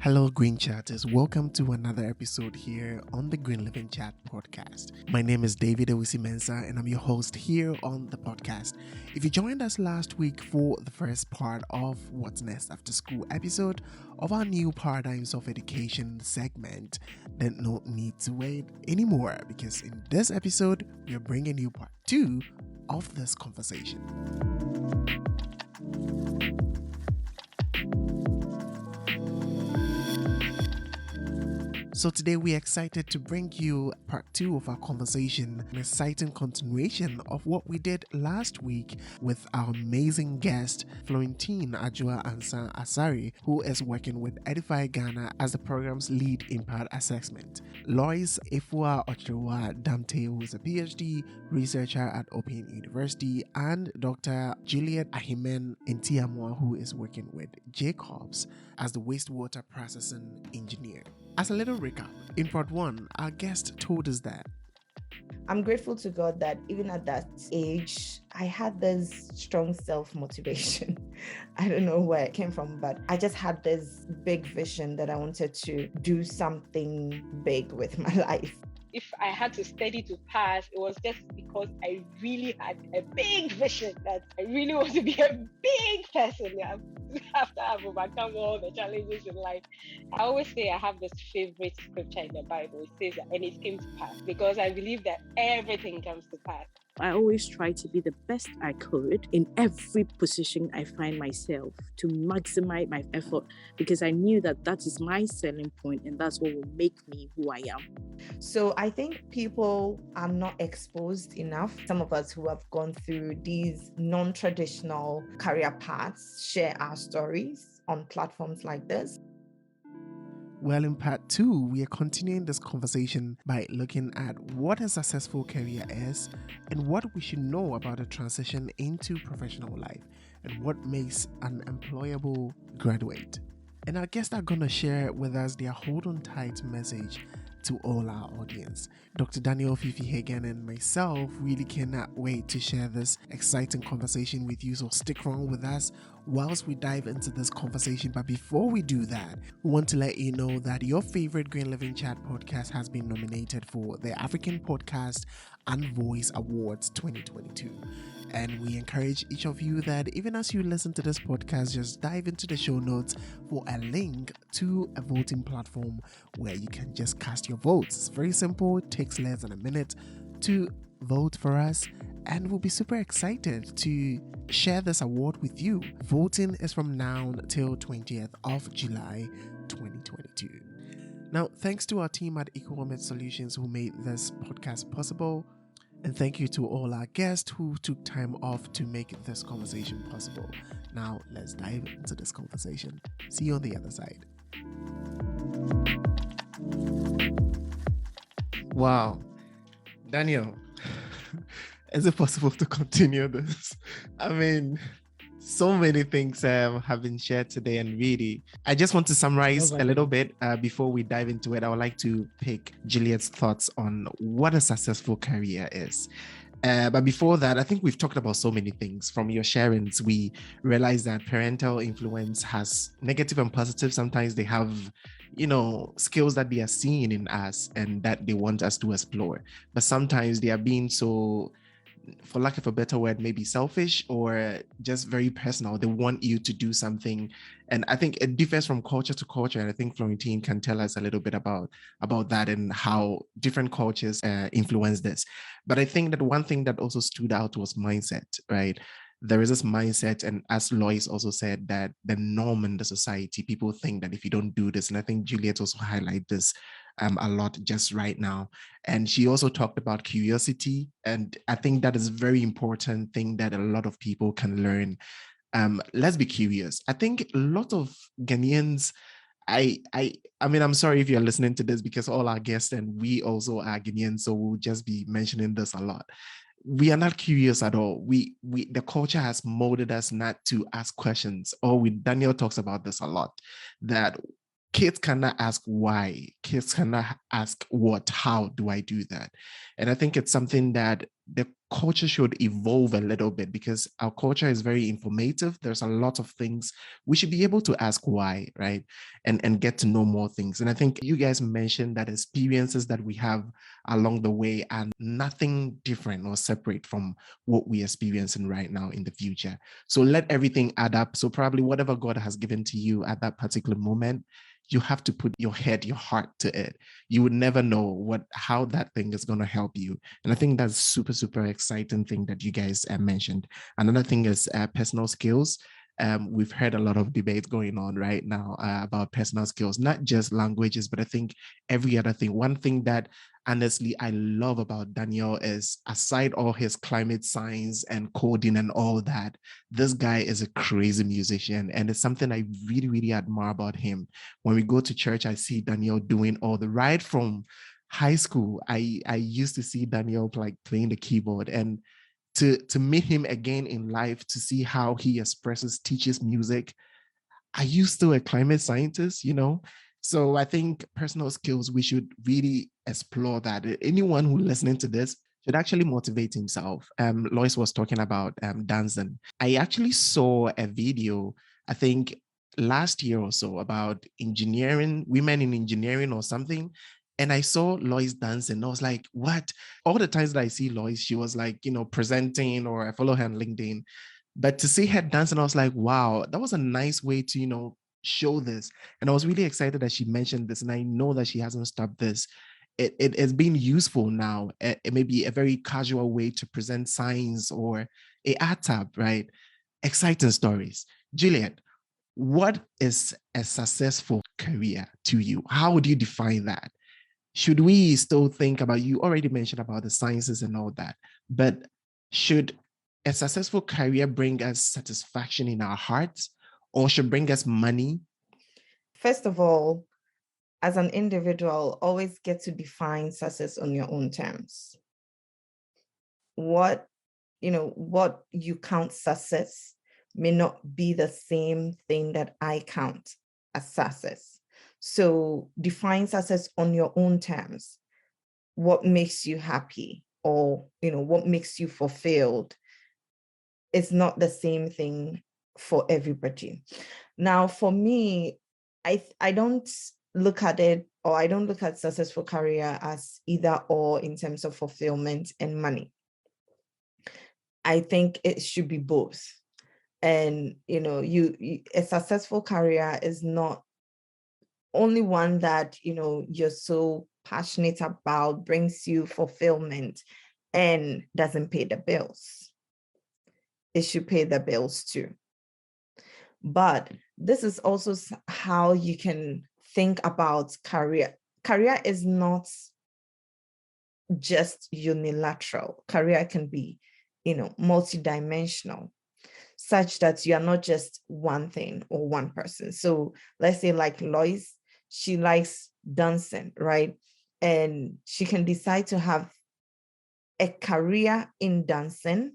Hello, Green Chatters. Welcome to another episode here on the Green Living Chat podcast. My name is David Ewusi-Mensah, and I'm your host here on the podcast. If you joined us last week for the first part of What's Next After School episode of our new Paradigms of Education segment, then no need to wait anymore, because in this episode, we're bringing you part 2 of this conversation. So today we're excited to bring you part 2 of our conversation, an exciting continuation of what we did last week with our amazing guest, Florentine Adjoa Ansah-Asare, who is working with Edify Ghana as the program's lead impact assessment. Lois Afua Okyerewaa Dampte, who is a PhD researcher at Open University, and Dr. Juliet Ahimen Ntiamwa, who is working with Jacobs as the wastewater processing engineer. As a little recap, in part 1, our guest told us that I'm grateful to God that even at that age, I had this strong self-motivation. I don't know where it came from, but I just had this big vision that I wanted to do something big with my life. If I had to study to pass, it was just because I really had a big vision that I really want to be a big person after I've overcome all the challenges in life. I always say I have this favorite scripture in the Bible. It says that, and it came to pass, because I believe that everything comes to pass. I always try to be the best I could in every position I find myself, to maximize my effort, because I knew that that is my selling point and that's what will make me who I am. So I think people are not exposed enough. Some of us who have gone through these non-traditional career paths share our stories on platforms like this. Well, in part 2, we are continuing this conversation by looking at what a successful career is and what we should know about the transition into professional life and what makes an employable graduate. And our guests are going to share with us their hold on tight message to all our audience. Dr. Daniel Fifi Hagen and myself really cannot wait to share this exciting conversation with you, so stick around with us whilst we dive into this conversation. But before we do that, we want to let you know that your favorite Green Living Chat podcast has been nominated for the African Podcast and Voice Awards 2022. And we encourage each of you that even as you listen to this podcast, just dive into the show notes for a link to a voting platform where you can just cast your votes. It's very simple. It takes less than a minute to vote for us, and we'll be super excited to share this award with you. Voting is from now till 20th of July 2022. Now, thanks to our team at Economic Solutions who made this podcast possible. And thank you to all our guests who took time off to make this conversation possible. Now, let's dive into this conversation. See you on the other side. Wow. Daniel, is it possible to continue this? I mean, so many things have been shared today, and really, I just want to summarize a little bit before we dive into it. I would like to pick Juliet's thoughts on what a successful career is. But before that, I think we've talked about so many things. From your sharings, we realize that parental influence has negative and positive. Sometimes they have, skills that they are seeing in us and that they want us to explore. But sometimes they are being so, for lack of a better word, maybe selfish or just very personal. They want you to do something. And I think it differs from culture to culture. And I think Florentine can tell us a little bit about that and how different cultures influence this. But I think that one thing that also stood out was mindset, right? There is this mindset, and as Lois also said, that the norm in the society, people think that if you don't do this, and I think Juliet also highlighted this a lot just right now. And she also talked about curiosity. And I think that is a very important thing that a lot of people can learn. Let's be curious. I think a lot of Ghanaians, I mean, I'm sorry if you're listening to this, because all our guests and we also are Ghanaians, so we'll just be mentioning this a lot. We are not curious at all. The culture has molded us not to ask questions. Daniel talks about this a lot, that kids cannot ask why. Kids cannot ask what, how do I do that? And I think it's something that the culture should evolve a little bit, because our culture is very informative. There's a lot of things we should be able to ask why, right? And get to know more things. And I think you guys mentioned that experiences that we have along the way are nothing different or separate from what we're experiencing right now in the future. So let everything add up. So probably whatever God has given to you at that particular moment, you have to put your head, your heart to it. You would never know how that thing is going to help you. And I think that's super, super exciting thing that you guys mentioned. Another thing is personal skills. We've heard a lot of debate going on right now about personal skills, not just languages, but I think every other thing. One thing that honestly I love about Daniel is, aside all his climate science and coding and all that, this guy is a crazy musician. And it's something I really, really admire about him. When we go to church, I see Daniel doing all the right from high school. I used to see Daniel like playing the keyboard, and to meet him again in life, to see how he expresses, teaches music. Are you still a climate scientist, So I think personal skills, we should really explore that. Anyone who listening to this should actually motivate himself. Lois was talking about dancing. I actually saw a video, I think last year or so, about engineering, women in engineering or something. And I saw Lois dancing. I was like, what? All the times that I see Lois, she was like, presenting, or I follow her on LinkedIn. But to see her dancing, I was like, wow, that was a nice way to, show this. And I was really excited that she mentioned this. And I know that she hasn't stopped this. It has been useful now. It may be a very casual way to present science or a art tab, right? Exciting stories. Juliet, what is a successful career to you? How would you define that? Should we still think about, you already mentioned about the sciences and all that, but should a successful career bring us satisfaction in our hearts, or should bring us money? First of all, as an individual, always get to define success on your own terms. What you count success may not be the same thing that I count as success. So define success on your own terms. What makes you happy, or what makes you fulfilled, is not the same thing for everybody. Now, for me, I don't look at it, or I don't look at successful career as either or in terms of fulfillment and money. I think it should be both. And a successful career is not only one that you're so passionate about, brings you fulfillment, and doesn't pay the bills. It should pay the bills too. But this is also how you can think about career. Career is not just unilateral. Career can be, multidimensional, such that you are not just one thing or one person. So let's say like Lois, she likes dancing, right? And she can decide to have a career in dancing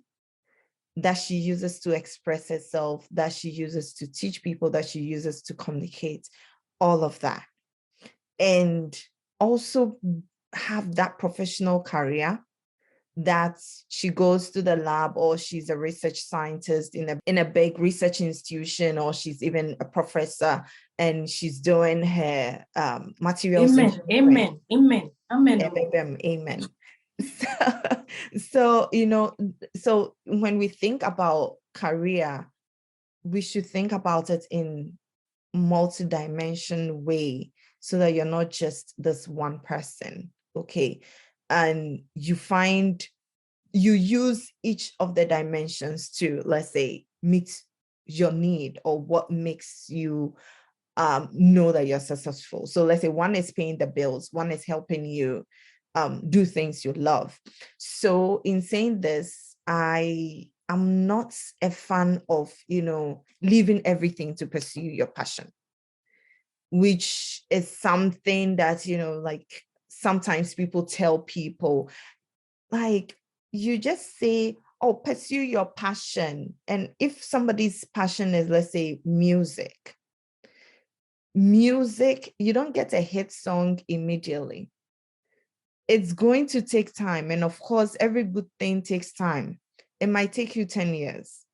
that she uses to express herself, that she uses to teach people, that she uses to communicate, all of that. And also have that professional career that she goes to the lab, or she's a research scientist in a big research institution, or she's even a professor and she's doing her materials. Amen. So when we think about career, we should think about it in multi-dimensional way, so that you're not just this one person, okay? And you use each of the dimensions to, let's say, meet your need, or what makes you know that you're successful. So let's say one is paying the bills, one is helping you do things you love. So in saying this, I am not a fan of, leaving everything to pursue your passion, which is something that, like sometimes people tell people, like, you just say, oh, pursue your passion. And if somebody's passion is, let's say, music, you don't get a hit song immediately. it's going to take time. And of course, every good thing takes time. It might take you 10 years.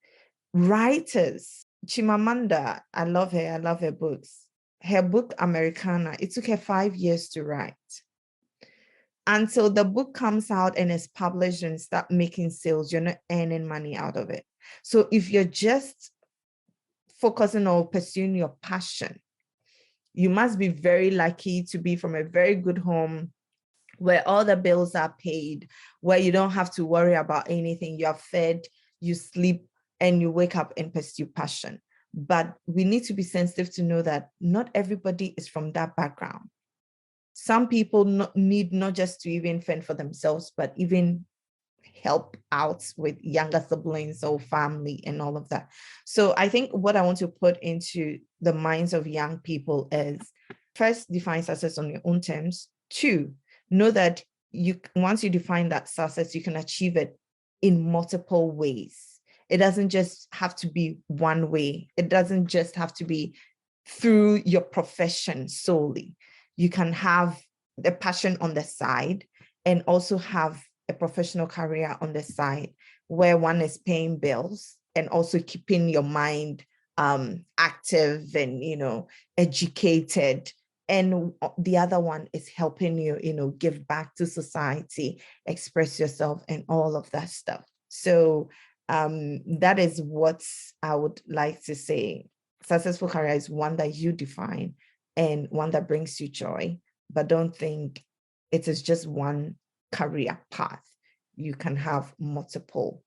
Writers, Chimamanda, I love her books. Her book, Americana, it took her 5 years to write. Until the book comes out and is published and start making sales, you're not earning money out of it. So if you're just focusing on pursuing your passion, you must be very lucky to be from a very good home where all the bills are paid, where you don't have to worry about anything. You're fed, you sleep, and you wake up and pursue passion. But we need to be sensitive to know that not everybody is from that background. Some people need not just to even fend for themselves, but even help out with younger siblings or family and all of that. So I think what I want to put into the minds of young people is, first, define success on your own terms. 2, know that once you define that success, you can achieve it in multiple ways. It doesn't just have to be one way. It doesn't just have to be through your profession solely. You can have the passion on the side and also have a professional career on the side where one is paying bills and also keeping your mind active and, educated. And the other one is helping you, give back to society, express yourself and all of that stuff. So that is what I would like to say. Successful career is one that you define and one that brings you joy, but don't think it is just one career path. You can have multiple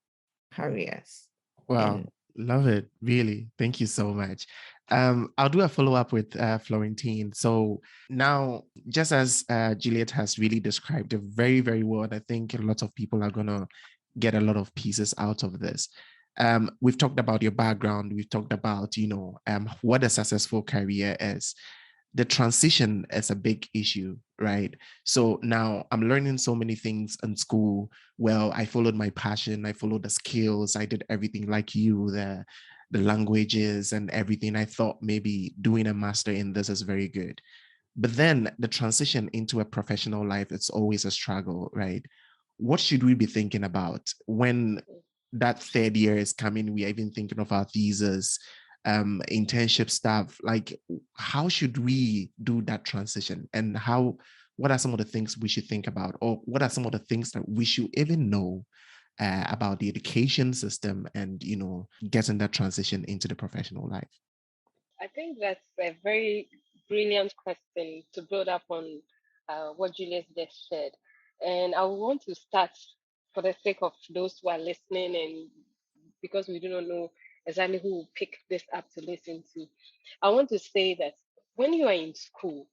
careers. Wow. Love it. Really. Thank you so much. I'll do a follow-up with Florentine. So now, just as Juliet has really described it very, very well, I think a lot of people are going to get a lot of pieces out of this. We've talked about your background. We've talked about, what a successful career is. The transition is a big issue, right? So now I'm learning so many things in school. Well, I followed my passion. I followed the skills. I did everything like you, the languages and everything. I thought maybe doing a master in this is very good. But then the transition into a professional life, it's always a struggle, right? What should we be thinking about when that third year is coming? We are even thinking of our thesis, internship stuff. Like, how should we do that transition, and what are some of the things we should think about, or what are some of the things that we should even know about the education system and getting that transition into the professional life? I think that's a very brilliant question to build up on what Julius just said. And I want to start, for the sake of those who are listening, and because we do not know exactly who will pick this up to listen to, I want to say that when you are in school,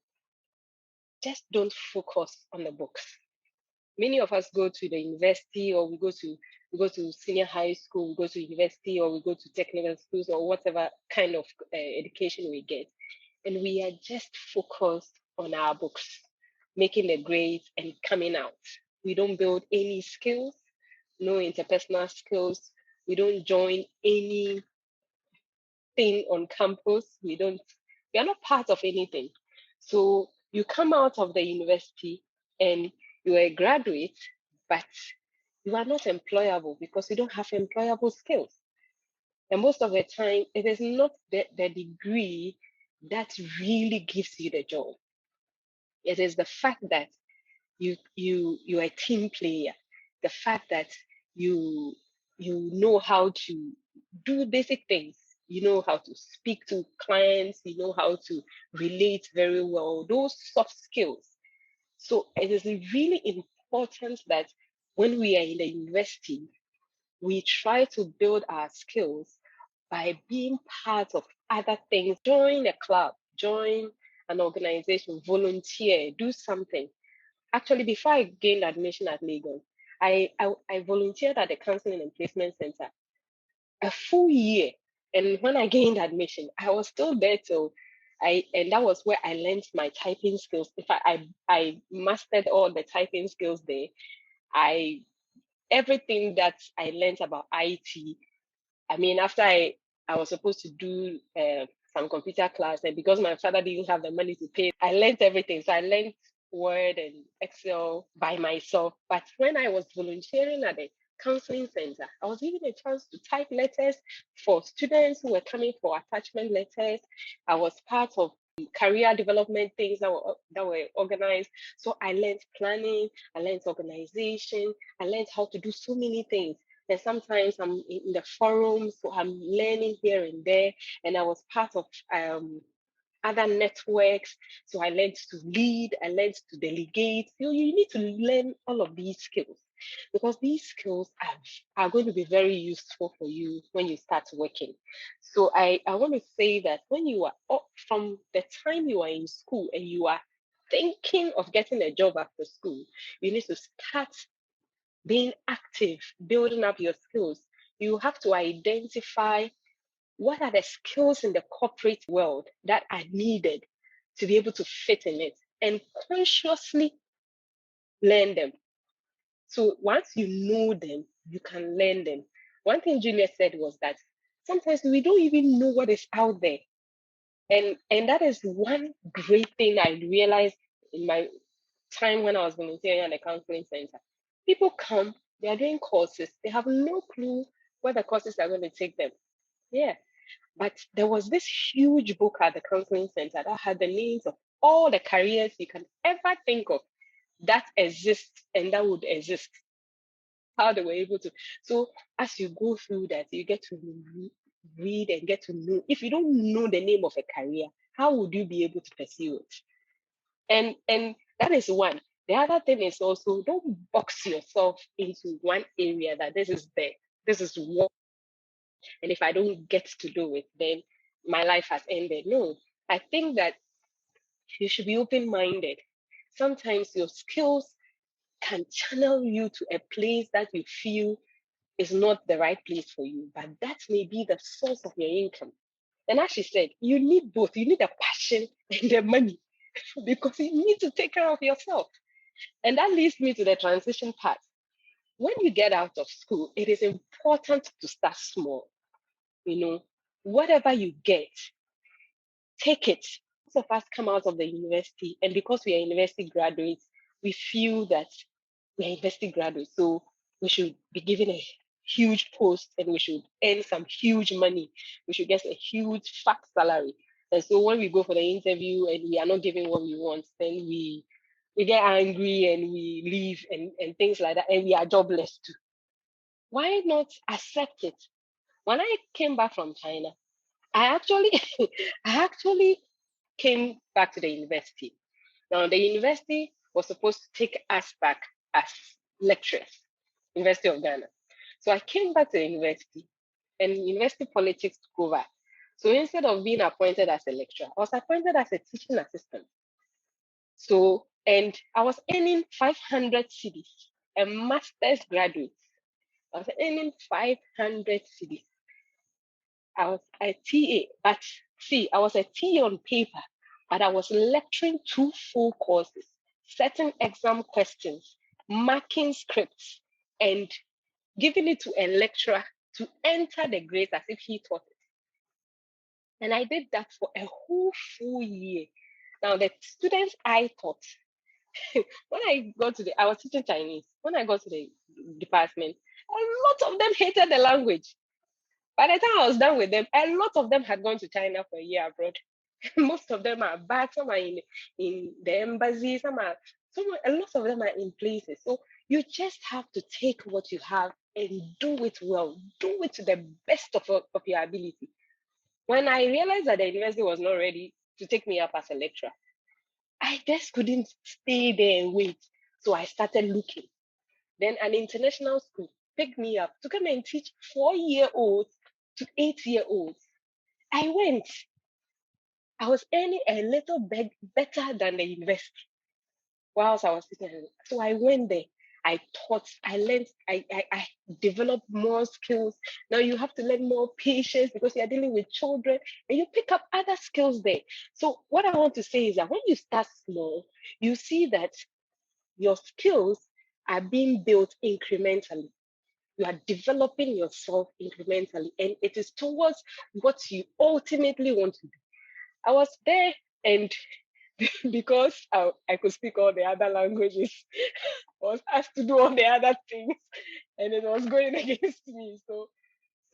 just don't focus on the books. Many of us go to the university, or we go to senior high school, we go to university, or we go to technical schools, or whatever kind of education we get. And we are just focused on our books, making the grades and coming out. We don't build any skills, no interpersonal skills. We don't join anything on campus. We are not part of anything. So you come out of the university and you are a graduate, but you are not employable because you don't have employable skills. And most of the time, it is not the degree that really gives you the job. It is the fact that you are a team player, the fact that you know how to do basic things. You know how to speak to clients, you know how to relate very well, those soft skills. So it is really important that when we are in the university, we try to build our skills by being part of other things. Join a club, join an organization, volunteer, do something. Actually, before I gained admission at Lagos, I volunteered at the Counseling and Placement Center a full year. And when I gained admission, I was still there till and that was where I learned my typing skills. In fact, I mastered all the typing skills there. Everything that I learned about IT. I mean, after I was supposed to do some computer class, and because my father didn't have the money to pay, I learned everything. So I learned Word and Excel by myself. But when I was volunteering at the counseling center, I was given a chance to type letters for students who were coming for attachment letters. I was part of career development things that were organized. So I learned planning, I learned organization, I learned how to do so many things. And sometimes I'm in the forums, so I'm learning here and there. And I was part of other networks. So I learned to lead, I learned to delegate. You need to learn all of these skills because these skills are going to be very useful for you when you start working. So I want to say that when you are from the time you are in school and you are thinking of getting a job after school, you need to start being active, building up your skills. You have to identify what are the skills in the corporate world that are needed to be able to fit in it and consciously learn them. So once you know them, you can learn them. One thing Julia said was that sometimes we don't even know what is out there. And that is one great thing I realized in my time when I was volunteering at the counseling center. People come, they are doing courses, they have no clue where the courses are going to take them. Yeah. But there was this huge book at the counseling center that had the names of all the careers you can ever think of that exist and that would exist. How they were able to. So as you go through that, you get to read and get to know. If you don't know the name of a career, how would you be able to pursue it? And that is one. The other thing is also don't box yourself into one area that this is what, and if I don't get to do it, then my life has ended. No, I think that you should be open-minded. Sometimes your skills can channel you to a place that you feel is not the right place for you, but that may be the source of your income. And as she said, you need both. You need the passion and the money because you need to take care of yourself. And that leads me to the transition part. When you get out of school, it is important to start small. Whatever you get, take it. Most of us come out of the university, and because we are university graduates, we feel that we are university graduates, so we should be given a huge post and we should earn some huge money. We should get a huge fat salary. And so when we go for the interview and we are not given what we want, then we get angry and we leave and things like that, and we are jobless too. Why not accept it? When I came back from China, I actually came back to the university. Now, the university was supposed to take us back as lecturers, University of Ghana. So I came back to the university and university politics took over. So instead of being appointed as a lecturer, I was appointed as a teaching assistant. So, and I was earning 500 cedis, a master's graduate. I was earning 500 cedis. I was a TA, but see, I was a TA on paper, but I was lecturing 2 full courses, setting exam questions, marking scripts, and giving it to a lecturer to enter the grades as if he taught it. And I did that for a whole full year. Now, the students I taught, when I was teaching Chinese. When I got to the department, a lot of them hated the language. By the time I was done with them, a lot of them had gone to China for a year abroad. Most of them are back. Some are in the embassy. A lot of them are in places. So you just have to take what you have and do it well. Do it to the best of your ability. When I realized that the university was not ready to take me up as a lecturer, I just couldn't stay there and wait. So I started looking. Then an international school picked me up to come and teach 4-year-olds to 8-year-olds. I went. I was earning a little bit better than the university whilst I was sitting. So I went there. I taught, I learned, I developed more skills. Now you have to learn more patience because you're dealing with children and you pick up other skills there. So what I want to say is that when you start small, you see that your skills are being built incrementally. You are developing yourself incrementally, and it is towards what you ultimately want to do. I was there, and because I could speak all the other languages, I was asked to do all the other things, and it was going against me. So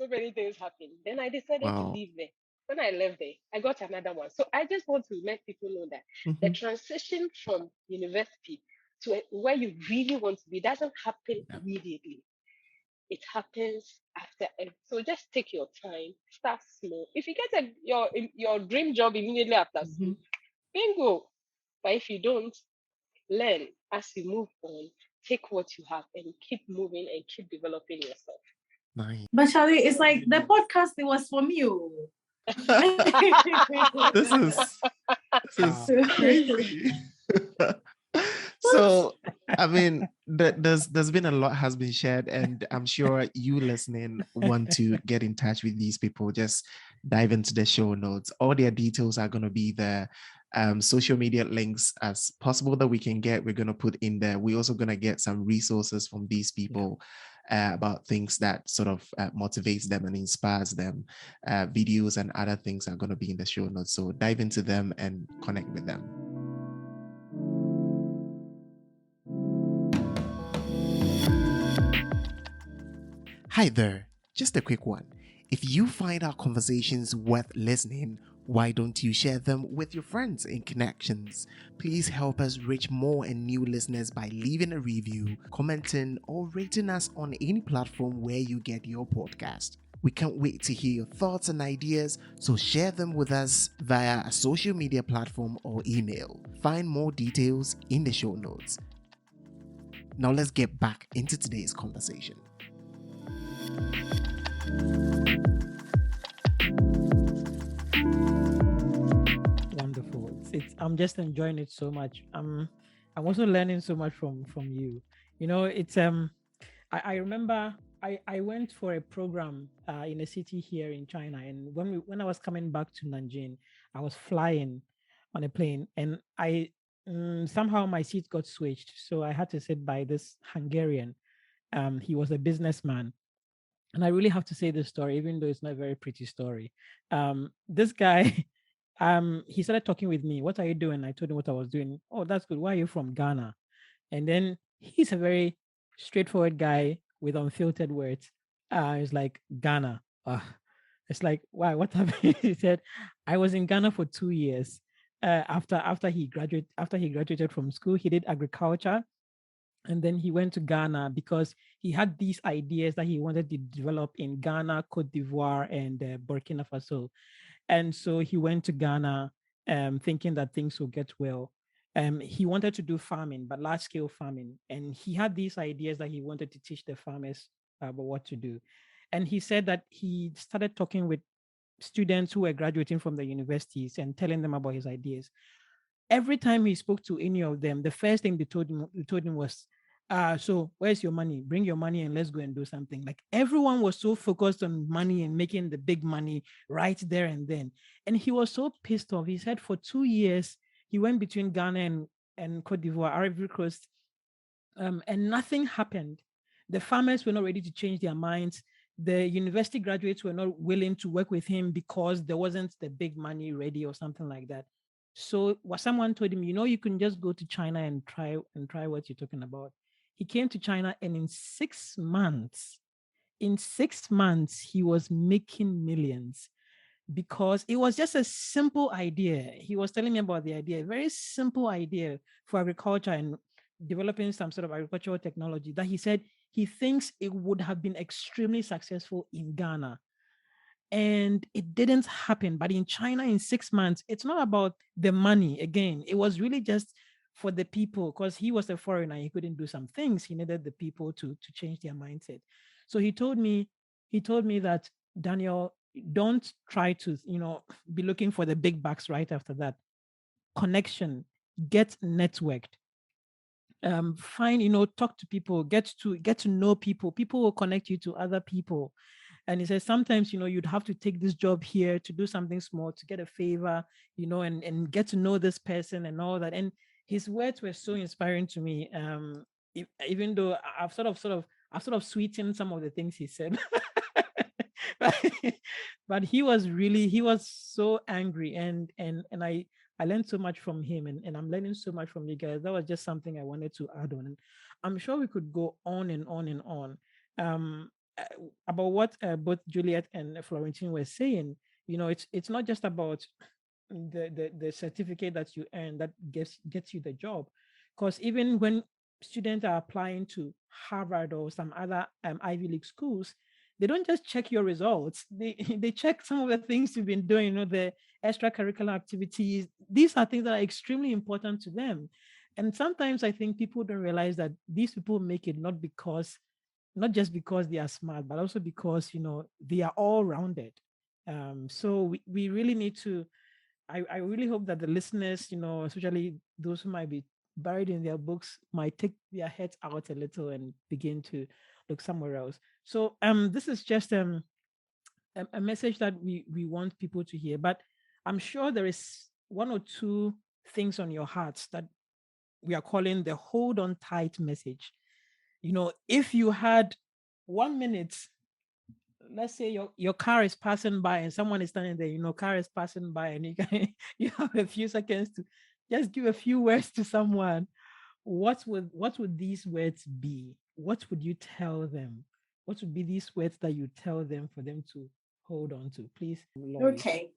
many things happened. Then I decided to Wow. leave there. When I left there, I got another one. So I just want to let people know that the transition from university to where you really want to be doesn't happen immediately. It happens after. So just take your time, start slow. If you get your dream job immediately after school, bingo. But if you don't, learn as you move on, take what you have and keep moving and keep developing yourself. Nice. But Charlie, it's like the podcast, it was from you. This is crazy. So, I mean, there's been a lot has been shared, and I'm sure you listening want to get in touch with these people. Just dive into the show notes. All their details are going to be there. Social media links as possible that we can get, we're going to put in there. We're also going to get some resources from these people about things that sort of motivates them and inspires them. Videos and other things are going to be in the show notes. So dive into them and connect with them. Hi there, just a quick one. If you find our conversations worth listening, why don't you share them with your friends and connections? Please help us reach more and new listeners by leaving a review, commenting, or rating us on any platform where you get your podcast. We can't wait to hear your thoughts and ideas, so share them with us via a social media platform or email. Find more details in the show notes. Now let's get back into today's conversation. Wonderful. I'm just enjoying it so much. I'm also learning so much from you. You know, it's I remember I went for a program in a city here in China, and when I was coming back to Nanjing, I was flying on a plane, and I somehow my seat got switched, so I had to sit by this Hungarian. He was a businessman. And I really have to say this story, even though it's not a very pretty story. This guy, he started talking with me. What are you doing? I told him what I was doing. Oh, that's good. Why are you from Ghana? And then he's a very straightforward guy with unfiltered words. He's like, Ghana. It's like, why? What happened? He said, I was in Ghana for 2 years. After he graduated from school, he did agriculture. And then he went to Ghana because he had these ideas that he wanted to develop in Ghana, Cote d'Ivoire, and Burkina Faso. And so he went to Ghana thinking that things would get well. He wanted to do farming, but large-scale farming. And he had these ideas that he wanted to teach the farmers about what to do. And he said that he started talking with students who were graduating from the universities and telling them about his ideas. Every time he spoke to any of them, the first thing they told him was, so where's your money? Bring your money and let's go and do something. Like everyone was so focused on money and making the big money right there and then. And he was so pissed off. He said for 2 years, he went between Ghana and Cote d'Ivoire, Ivory Coast, and nothing happened. The farmers were not ready to change their minds. The university graduates were not willing to work with him because there wasn't the big money ready or something like that. So someone told him, you can just go to China and try what you're talking about. He came to China, and in 6 months, he was making millions because it was just a simple idea. He was telling me about the idea, a very simple idea for agriculture and developing some sort of agricultural technology that he said he thinks it would have been extremely successful in Ghana. And it didn't happen. But in China, in 6 months, it's not about the money. Again, it was really just for the people, because he was a foreigner. He couldn't do some things. He needed the people to change their mindset. So he told me that, Daniel, don't try to, be looking for the big bucks right after that. Connection, get networked. Find, talk to people, get to know people. People will connect you to other people. And he says, sometimes, you'd have to take this job here to do something small, to get a favor, and get to know this person and all that. And his words were so inspiring to me. Even though I've sort of sweetened some of the things he said. But he was so angry. And I learned so much from him, and I'm learning so much from you guys. That was just something I wanted to add on. And I'm sure we could go on and on and on uh, about what both Juliet and Florentine were saying. It's not just about the certificate that you earn that gets you the job, because even when students are applying to Harvard or some other Ivy League schools, they don't just check your results. They they check some of the things you've been doing, the extracurricular activities. These are things that are extremely important to them. And sometimes I think people don't realize that these people make it not just because they are smart, but also because they are all rounded. So we really need to. I really hope that the listeners, especially those who might be buried in their books, might take their heads out a little and begin to look somewhere else. So this is just a message that we want people to hear. But I'm sure there is one or two things on your hearts that we are calling the hold on tight message. If you had 1 minute, let's say your car is passing by and someone is standing there, car is passing by, and you have a few seconds to just give a few words to someone. What would these words be? What would you tell them? What would be these words that you tell them for them to hold on to? Please, Lois. Okay.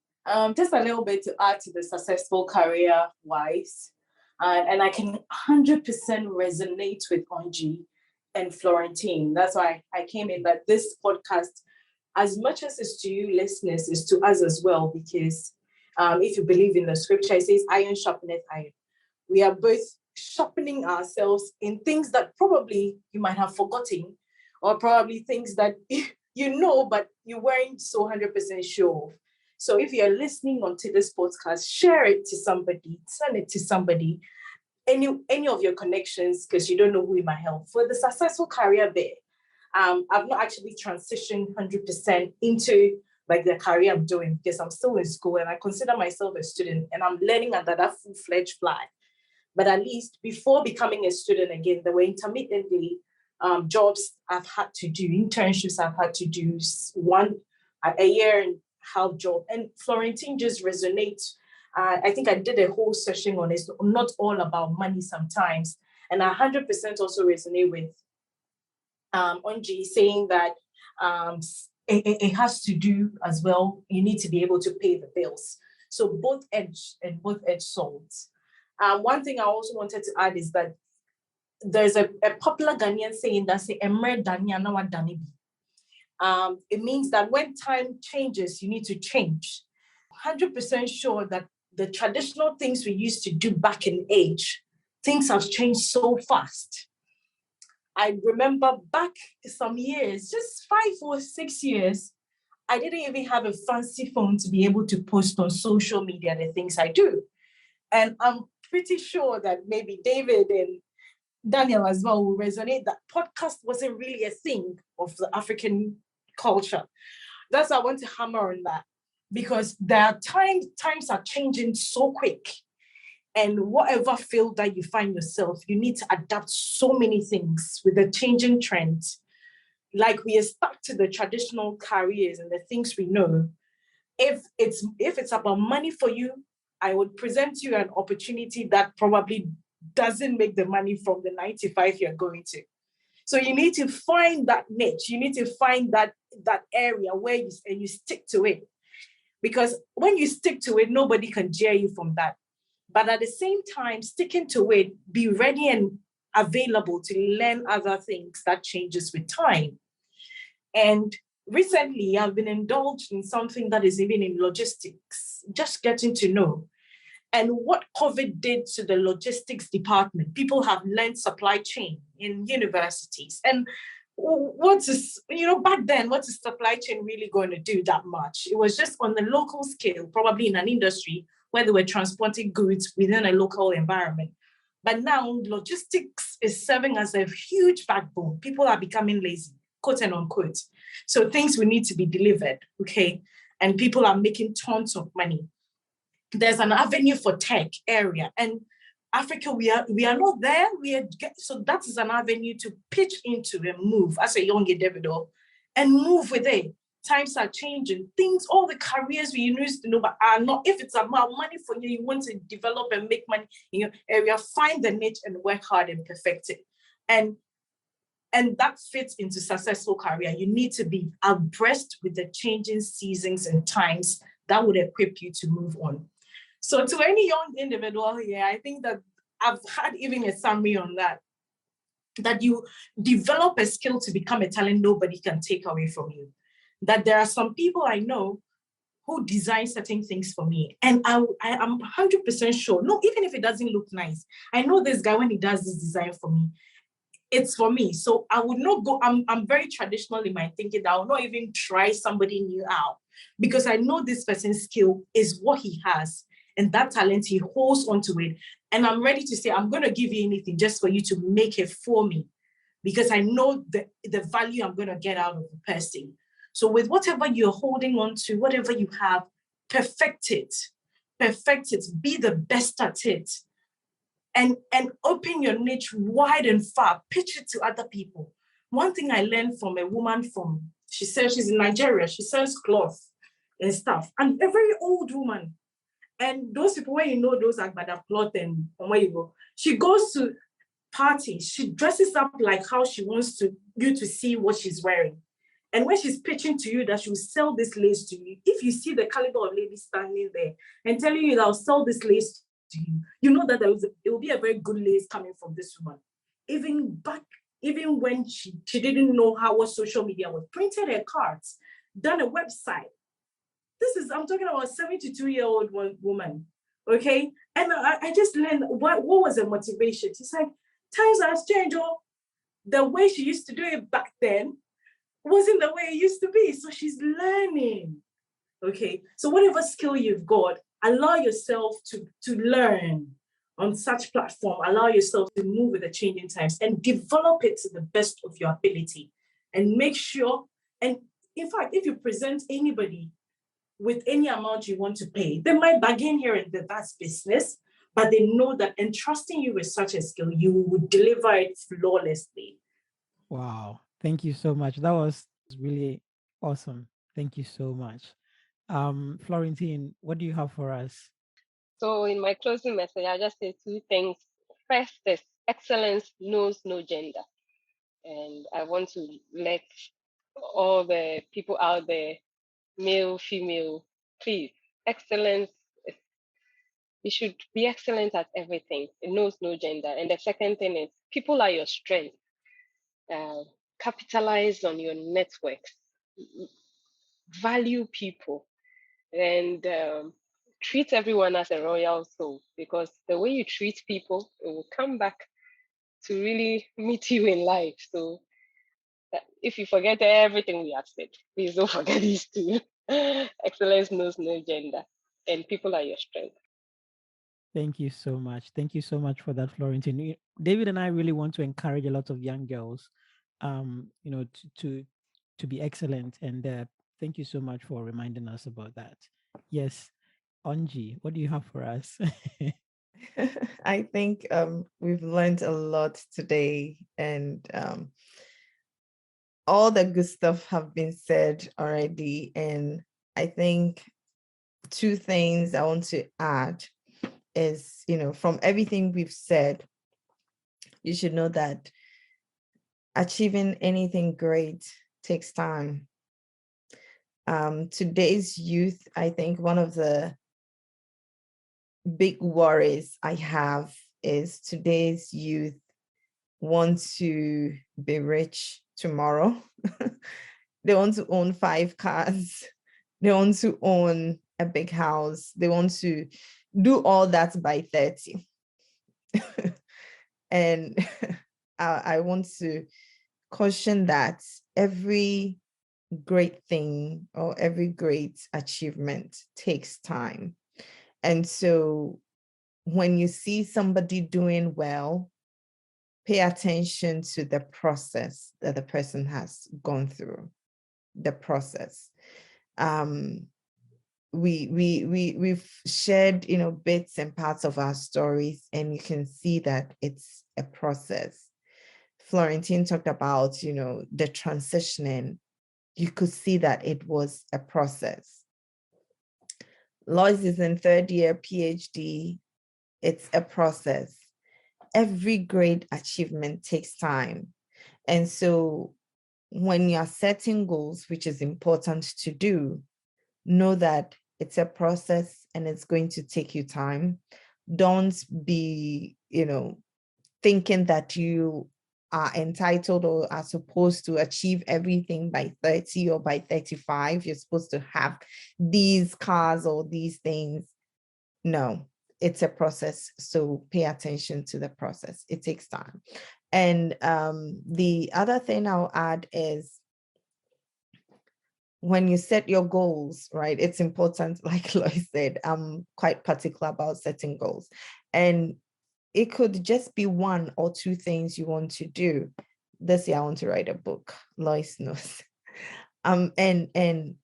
Just a little bit to add to the successful career wise. And I can 100% resonate with Onji and Florentine. That's why I came in, that this podcast, as much as it's to you listeners, is to us as well, because if you believe in the scripture, it says iron sharpeneth iron. We are both sharpening ourselves in things that probably you might have forgotten, or probably things that but you weren't so 100% sure of. So if you're listening onto this podcast, share it to somebody, send it to somebody, any of your connections, because you don't know who it might help. For the successful career there, I've not actually transitioned 100% into like the career I'm doing, because I'm still in school and I consider myself a student and I'm learning under that full-fledged fly. But at least before becoming a student again, there were intermittently jobs I've had to do, internships I've had to do, a year and half job. And Florentine just resonates. I think I did a whole session on it, not all about money sometimes. And I 100% also resonate with Onji saying that it has to do as well. You need to be able to pay the bills. So both edge and both edge swords. One thing I also wanted to add is that there's a popular Ghanaian saying that say "M.Ed Danya wa danibi." It means that when time changes, you need to change. 100% sure that the traditional things we used to do back in age, things have changed so fast. I remember back some years, just 5 or 6 years, I didn't even have a fancy phone to be able to post on social media the things I do. And I'm pretty sure that maybe David and Daniel as well will resonate that podcast wasn't really a thing of the African culture. That's why I want to hammer on that, because there are times are changing so quick. And whatever field that you find yourself, you need to adapt so many things with the changing trends. Like we are stuck to the traditional careers and the things we know. If it's about money for you, I would present you an opportunity that probably doesn't make the money from the 95 you're going to. So you need to find that niche. You need to find that area where you stick to it. Because when you stick to it, nobody can jeer you from that. But at the same time, sticking to it, be ready and available to learn other things that changes with time. And recently, I've been indulged in something that is even in logistics, just getting to know. And what COVID did to the logistics department, people have learned supply chain in universities. And back then, what is supply chain really going to do that much? It was just on the local scale, probably in an industry where they were transporting goods within a local environment. But now logistics is serving as a huge backbone. People are becoming lazy, quote and unquote. So things will need to be delivered, okay? And people are making tons of money. There's an avenue for tech area. And Africa, we are not there. So that is an avenue to pitch into and move as a young individual and move with it. times are changing. Things, all the careers we used to know, but are not. If it's about money for you, you want to develop and make money in your area, find the niche and work hard and perfect it. And that fits into successful career. You need to be abreast with the changing seasons and times that would equip you to move on. So to any young individual here, I think that I've had even a summary on that you develop a skill to become a talent nobody can take away from you. That there are some people I know who design certain things for me. And I am 100% sure, no, even if it doesn't look nice, I know this guy, when he does this design for me, it's for me. So I would not go, I'm very traditional in my thinking that I will not even try somebody new out, because I know this person's skill is what he has, and that talent, he holds onto it. And I'm ready to say, I'm going to give you anything just for you to make it for me, because I know the value I'm going to get out of the person. So with whatever you're holding on to, whatever you have, perfect it, be the best at it. And open your niche wide and far, pitch it to other people. One thing I learned from a woman she says she's in Nigeria, she sells cloth and stuff, and a very old woman. And those people, when you know those Agbada cloth and where you go, she goes to parties, she dresses up like how she wants you to see what she's wearing. And when she's pitching to you that she will sell this lace to you, if you see the caliber of lady standing there and telling you that I'll sell this lace to you, you know that it will be a very good lace coming from this woman. Even when she didn't know what social media was, printed her cards, done a website. I'm talking about a 72-year-old woman, okay? And I just learned what was the motivation. She's like, times have changed, the way she used to do it back then wasn't the way it used to be. So she's learning, okay? So whatever skill you've got, allow yourself to learn on such platform. Allow yourself to move with the changing times and develop it to the best of your ability. And make sure, and in fact, if you present anybody with any amount you want to pay, they might bargain here and there, that's business, but they know that entrusting you with such a skill, you will deliver it flawlessly. Wow. Thank you so much. That was really awesome. Thank you so much. Florentine, what do you have for us? So in my closing message, I just say two things. First is excellence knows no gender. And I want to let all the people out there, male, female, please, excellence, you should be excellent at everything. It knows no gender. And the second thing is people are your strength. Capitalize on your networks. Value people. And treat everyone as a royal soul, because the way you treat people, it will come back to really meet you in life. So if you forget everything we have said, please don't forget these two. Excellence knows no gender, and people are your strength. Thank you so much. Thank you so much for that, Florentine. David and I really want to encourage a lot of young girls, to be excellent. And thank you so much for reminding us about that. Yes, Onji, what do you have for us? I think we've learned a lot today, and all the good stuff have been said already. And I think two things I want to add is, from everything we've said, you should know that achieving anything great takes time. Today's youth, I think one of the big worries I have is today's youth want to be rich tomorrow. They want to own 5 cars. They want to own a big house. They want to do all that by 30. And I want to caution that every great thing or every great achievement takes time. And so when you see somebody doing well, pay attention to the process that the person has gone through, the process. We've shared, bits and parts of our stories, and you can see that it's a process. Florentine talked about, the transitioning. you could see that it was a process. Lois is in third year PhD. It's a process. Every great achievement takes time. And so when you're setting goals, which is important to do, know that it's a process and it's going to take you time. Don't be, thinking that you are entitled or are supposed to achieve everything by 30 or by 35. You're supposed to have these cars or these things. No, it's a process. So pay attention to the process. It takes time. And the other thing I'll add is, when you set your goals, right, it's important, like Lois said, I'm quite particular about setting goals. And it could just be one or two things you want to do. This year, I want to write a book. Lois knows. And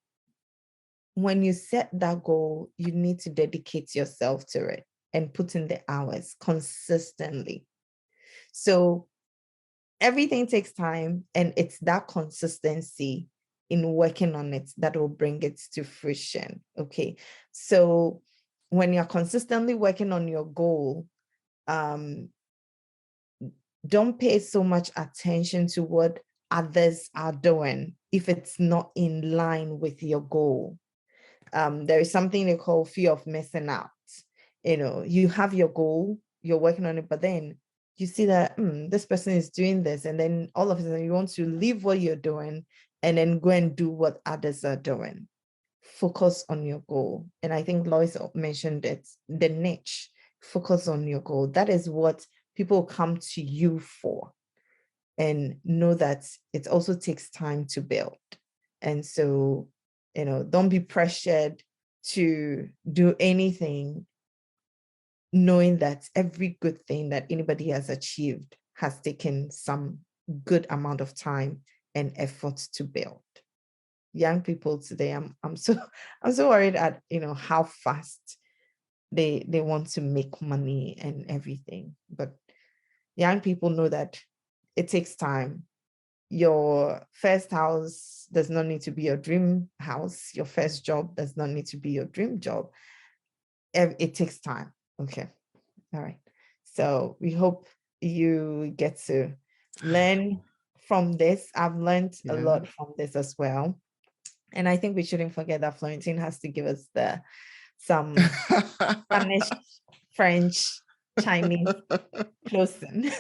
when you set that goal, you need to dedicate yourself to it and put in the hours consistently. So everything takes time, and it's that consistency in working on it that will bring it to fruition. Okay. So when you're consistently working on your goal, don't pay so much attention to what others are doing if it's not in line with your goal. There is something they call fear of missing out. You have your goal, you're working on it, but then you see that this person is doing this, and then all of a sudden you want to leave what you're doing and then go and do what others are doing. Focus on your goal. And I think Lois mentioned it, the niche. Focus on your goal. That is what people come to you for. And know that it also takes time to build. And so, don't be pressured to do anything, knowing that every good thing that anybody has achieved has taken some good amount of time and effort to build. Young people today, I'm so worried at how fast they want to make money and everything. But young people know that it takes time. Your first house does not need to be your dream house. Your first job does not need to be your dream job. It takes time. Okay. All right. So we hope you get to learn from this. I've learned a lot from this as well. And I think we shouldn't forget that Florentine has to give us some Spanish, French, Chinese closing.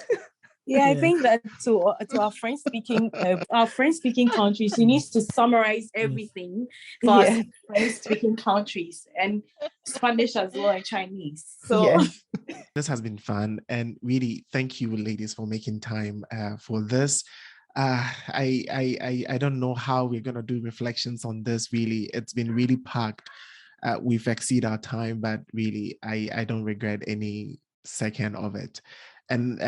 Yeah, I think that to our French speaking countries, he needs to summarize everything for us French speaking countries, and Spanish as well, and Chinese. So this has been fun, and really thank you, ladies, for making time for this. I don't know how we're gonna do reflections on this. Really, it's been really packed. We've exceeded our time, but really, I don't regret any second of it. And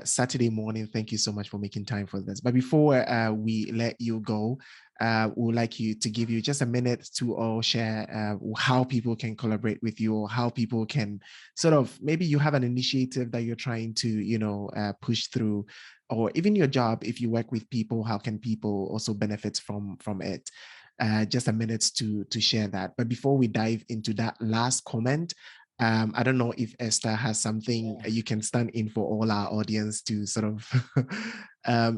Saturday morning, thank you so much for making time for this. But before we let you go, we would like you to give you just a minute to all share how people can collaborate with you, or how people can sort of, maybe you have an initiative that you're trying to, push through, or even your job, if you work with people, how can people also benefit from it? Just a minute to share that. But before we dive into that last comment, I don't know if Esther has something you can stand in for all our audience to sort of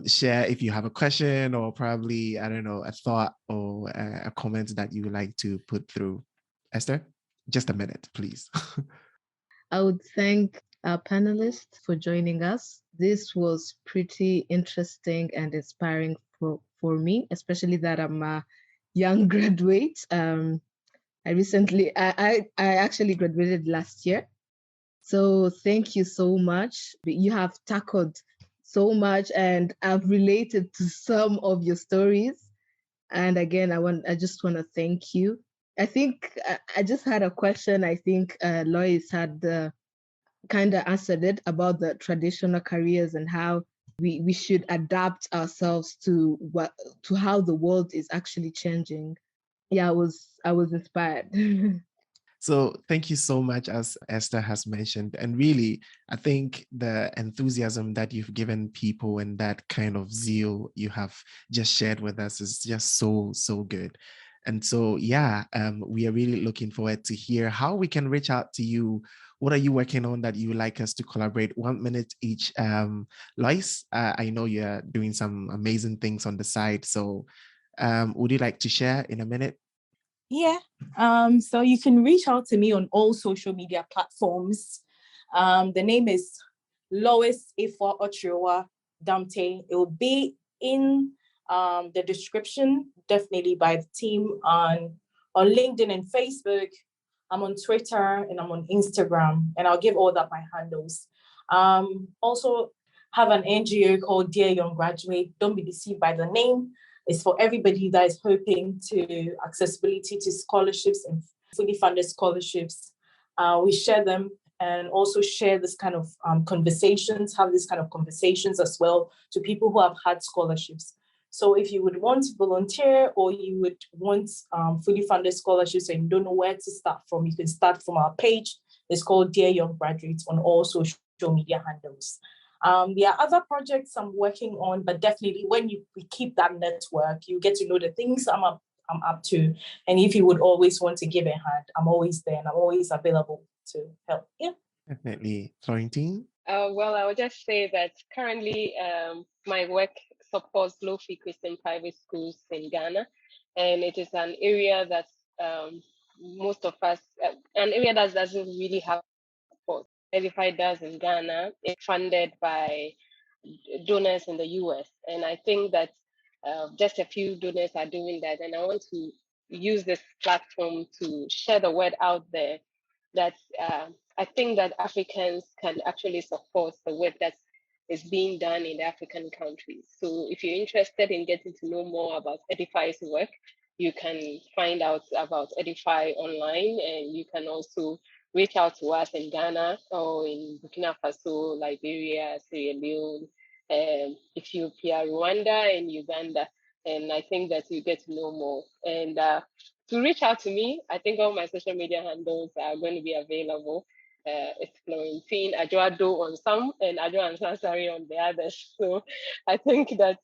share, if you have a question, or probably, I don't know, a thought or a comment that you would like to put through. Esther, just a minute, please. I would thank our panelists for joining us. This was pretty interesting and inspiring for me, especially that I'm a young graduate. I actually graduated last year. So thank you so much. You have tackled so much, and I've related to some of your stories. And again, I just want to thank you. I think I just had a question. I think Lois had kind of answered it about the traditional careers and how we should adapt ourselves to how the world is actually changing. Yeah, I was inspired. So thank you so much, as Esther has mentioned. And really, I think the enthusiasm that you've given people and that kind of zeal you have just shared with us is just so, so good. And so, yeah, we are really looking forward to hear how we can reach out to you. What are you working on that you would like us to collaborate? 1 minute each. Lois, I know you're doing some amazing things on the side. So would you like to share in a minute? Yeah. So you can reach out to me on all social media platforms. The name is Lois Afua Okyerewaa Dampte. It will be in the description, definitely by the team on LinkedIn and Facebook. I'm on Twitter and I'm on Instagram, and I'll give all that my handles. Also have an NGO called Dear Young Graduate. Don't be deceived by the name. It's for everybody that is hoping to accessibility to scholarships and fully funded scholarships. We share them and also share this kind of conversations, have this kind of conversations as well to people who have had scholarships. So if you would want to volunteer or you would want fully funded scholarships and you don't know where to start from, you can start from our page. It's called Dear Young Graduates on all social media handles. There are other projects I'm working on, but definitely when we keep that network, you get to know the things I'm up to. And if you would always want to give a hand, I'm always there and I'm always available to help. Yeah. Definitely. Florentine? Well, I would just say that currently my work supports low-fee Christian private schools in Ghana. And it is an area that most of us, an area that doesn't really have support. Edify does in Ghana. It's funded by donors in the US. And I think that just a few donors are doing that. And I want to use this platform to share the word out there that I think that Africans can actually support the work that is being done in the African countries. So if you're interested in getting to know more about Edify's work, you can find out about Edify online, and you can also reach out to us in Ghana or in Burkina Faso, Liberia, Sierra Leone, Ethiopia, Rwanda, and Uganda. And I think that you get to know more. And to reach out to me, I think all my social media handles are going to be available. It's Florentine Adjoa on some and Adjoa Ansah-Asare on the others. So I think that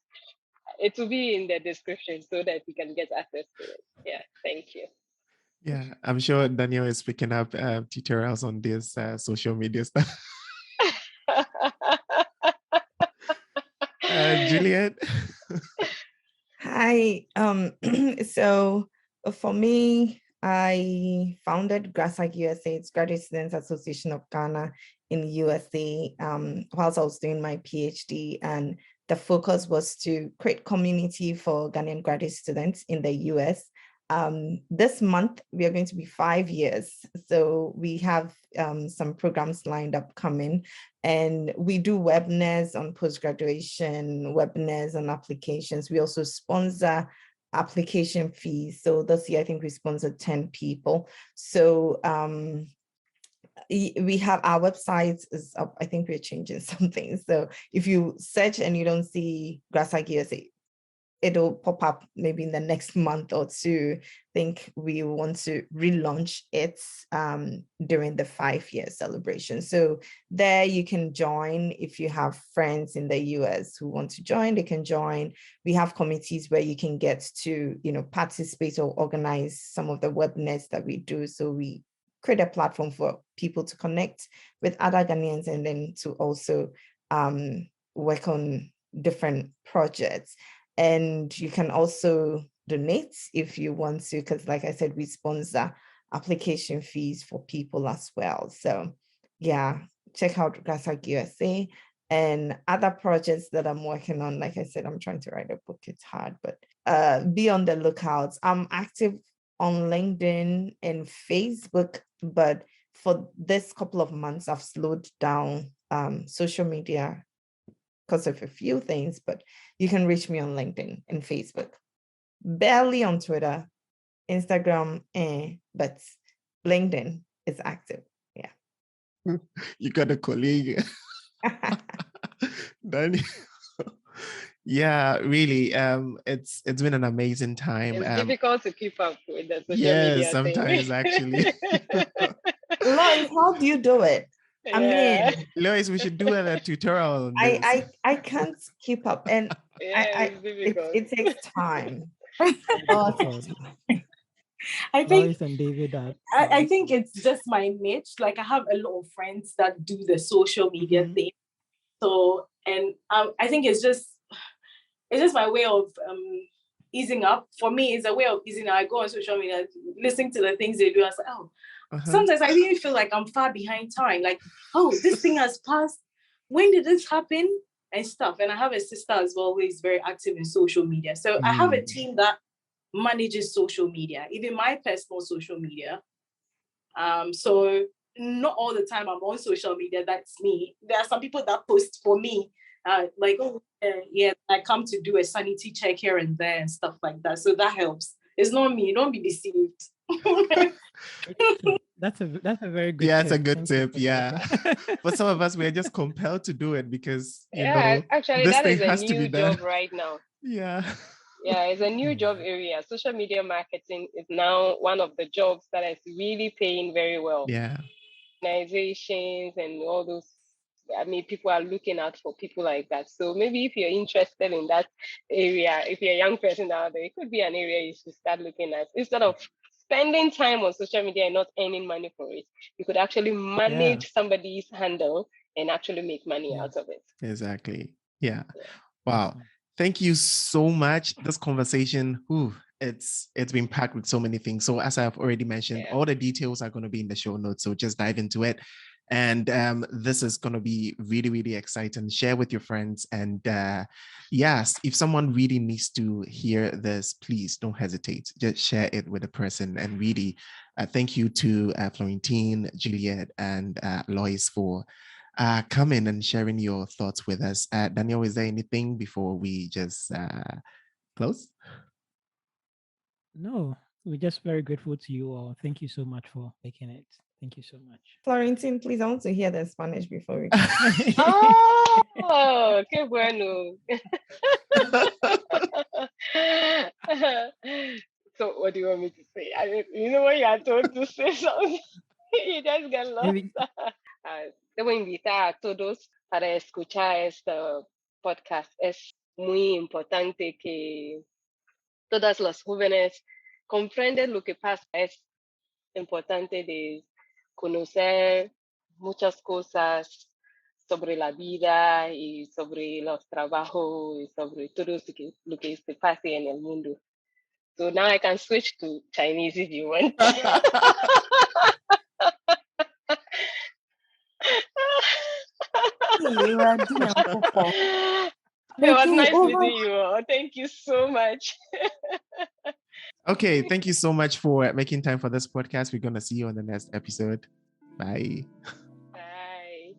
it will be in the description so that you can get access to it. Yeah, thank you. Yeah, I'm sure Daniel is picking up tutorials on this social media stuff. Juliet? Hi. So for me, I founded GRASAG USA, it's Graduate Students Association of Ghana in the USA, whilst I was doing my PhD. And the focus was to create community for Ghanaian graduate students in the US. This month, we are going to be 5 years. So we have some programs lined up coming, and we do webinars on post-graduation, webinars on applications. We also sponsor application fees. So this year, I think we sponsored 10 people. So we have our website is up. I think we're changing something. So if you search and you don't see GRASAG USA, it'll pop up maybe in the next month or two. I think we want to relaunch it during the 5-year celebration. So there you can join. If you have friends in the US who want to join, they can join. We have committees where you can get to, participate or organize some of the webinars that we do. So we create a platform for people to connect with other Ghanaians and then to also work on different projects. And you can also donate if you want to, because like I said, we sponsor application fees for people as well. So yeah, check out GRASAG USA and other projects that I'm working on. Like I said, I'm trying to write a book. It's hard, but be on the lookout. I'm active on LinkedIn and Facebook, but for this couple of months, I've slowed down social media because of a few things, but you can reach me on LinkedIn and Facebook. Barely on Twitter, Instagram, but LinkedIn is active. Yeah. You got a colleague. Daniel. Yeah, really. It's been an amazing time. It's difficult to keep up with the social media sometimes thing. actually. Lois, how do you do it? I mean, Lois, we should do a tutorial on this. I can't keep up, and it's difficult. it takes time. I think Lois and David are. I think it's just my niche. Like I have a lot of friends that do the social media thing. So, and I think it's just my way of easing up. For me, it's a way of easing up. I go on social media, listening to the things they do. I was like, oh, sometimes I really feel like I'm far behind time. Like, oh, this thing has passed. When did this happen? And stuff. And I have a sister as well who is very active in social media. So I have a team that manages social media, even my personal social media. So not all the time I'm on social media. That's me. There are some people that post for me. Like, I come to do a sanity check here and there and stuff like that. So that helps. It's not me. Don't be deceived. That's a very good. Yeah, it's a good tip. Yeah, but some of us we're just compelled to do it because actually this that thing is a has to be new done job right now. Yeah, it's a new job area. Social media marketing is now one of the jobs that is really paying very well. Yeah, organizations and all those. I mean, people are looking out for people like that. So maybe if you're interested in that area, if you're a young person out there, it could be an area you should start looking at. Instead of spending time on social media and not earning money for it, you could actually manage somebody's handle and actually make money out of it. Exactly. Yeah. Wow. Thank you so much. This conversation, it's been packed with so many things. So as I've already mentioned, all the details are going to be in the show notes. So just dive into it. And this is going to be really, really exciting. Share with your friends. And yes, if someone really needs to hear this, please don't hesitate. Just share it with a person. And really, thank you to Florentine, Juliet, and Lois for coming and sharing your thoughts with us. Daniel, is there anything before we just close? No, we're just very grateful to you all. Thank you so much for making it. Thank you so much. Florentine, please, I want to hear the Spanish before we Oh, qué bueno. So what do you want me to say? I mean, you know when you are told to say something, you just get lost. Debo invitar a todos para escuchar este podcast. Es muy importante que todas las jóvenes comprendan lo que pasa. Es importante de conocer muchas cosas sobre la vida y sobre los trabajos y sobre todo lo que se pasa en el mundo. So now I can switch to Chinese if you want. It was nice meeting you all. Thank you so much. Okay, thank you so much for making time for this podcast. We're going to see you on the next episode. Bye. Bye.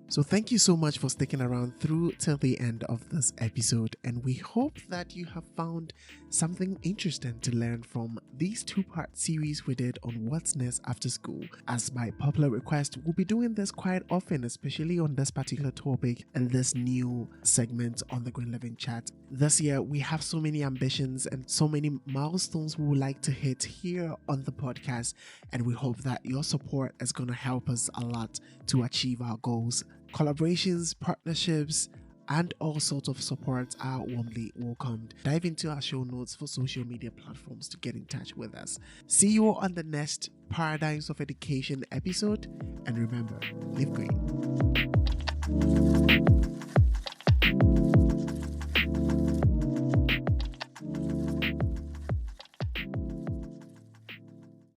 So thank you so much for sticking around through till the end of this episode, and we hope that you have found something interesting to learn from these two-part series we did on what's next after school. As by popular request, we'll be doing this quite often, especially on this particular topic and this new segment on the Green Living Chat. This year, we have so many ambitions and so many milestones we would like to hit here on the podcast, and we hope that your support is going to help us a lot to achieve our goals. Collaborations, partnerships, and all sorts of supports are warmly welcomed. Dive into our show notes for social media platforms to get in touch with us. See you on the next Paradigms of Education episode, and remember, live green.